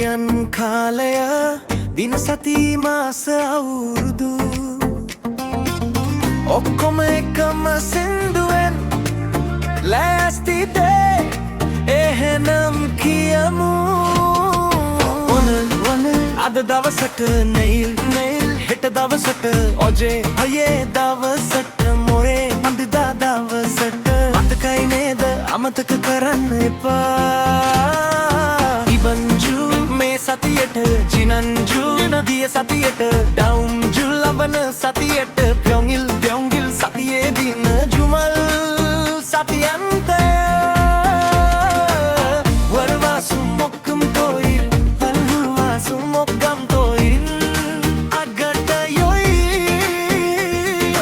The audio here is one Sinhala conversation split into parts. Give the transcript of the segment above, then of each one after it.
කියන් කාලය දින සති මාස අවුරුදු ඔක්කොම එකම සින්දුවෙන් ලෑස්තිද එහෙනම් කියමු අද දවසට නෙයිල් හෙට දවසට ඔජේ අයේ දවසට මොරේ අඳුදා දවසට මතකයි නේද අමතක කරන්න එපා ඉබන්ජු මේ සතියට ජිනන්ජු ගිය සතියට ඩවුන්ජු ලබන සතියට ප්යොංගිල් සතියේ දින ජුමල් සතියන්තය වරවාසු මොක්කම් තොයිල් වරවාසු මොක්කම් තොයිල් අගට යොයිල්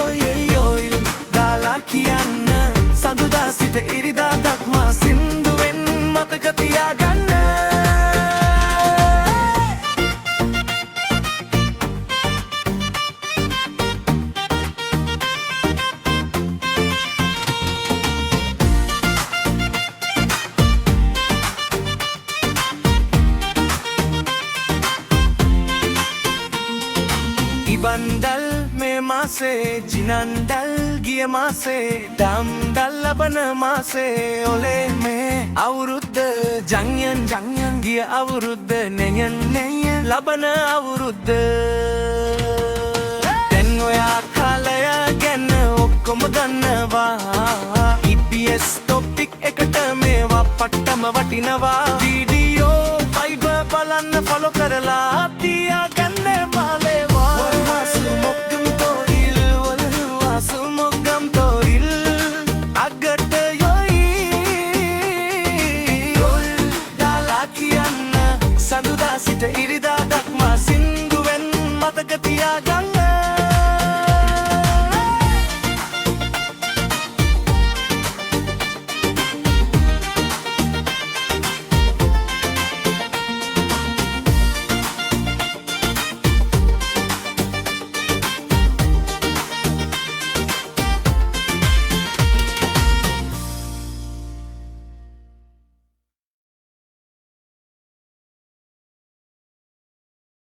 දාලා කියන්න සඳුදා සිට ඉරිදා දක්වා සින්දුවෙන් මතක තියාගන්න ඉබන්දල් මේ මාසේ ජිනන්දල් ගිය මාසේ දම්දල් ලබන මාසේ ඔලේ මේ අවුරුද්ද ජංයන් ගිය අවුරුද්ද නෙයන් ලබන අවුරුද්ද දැන් ඔයා කාලය ගැන ඔක්කොම දන්නවා EPS topic එකට මේවා පට්ටම වටිනවා වීඩියෝ ෆයිබර් බලන්න ෆොලෝ කරලා තියාගන්න මාලේවා සඳුදා සිට ඉරිදා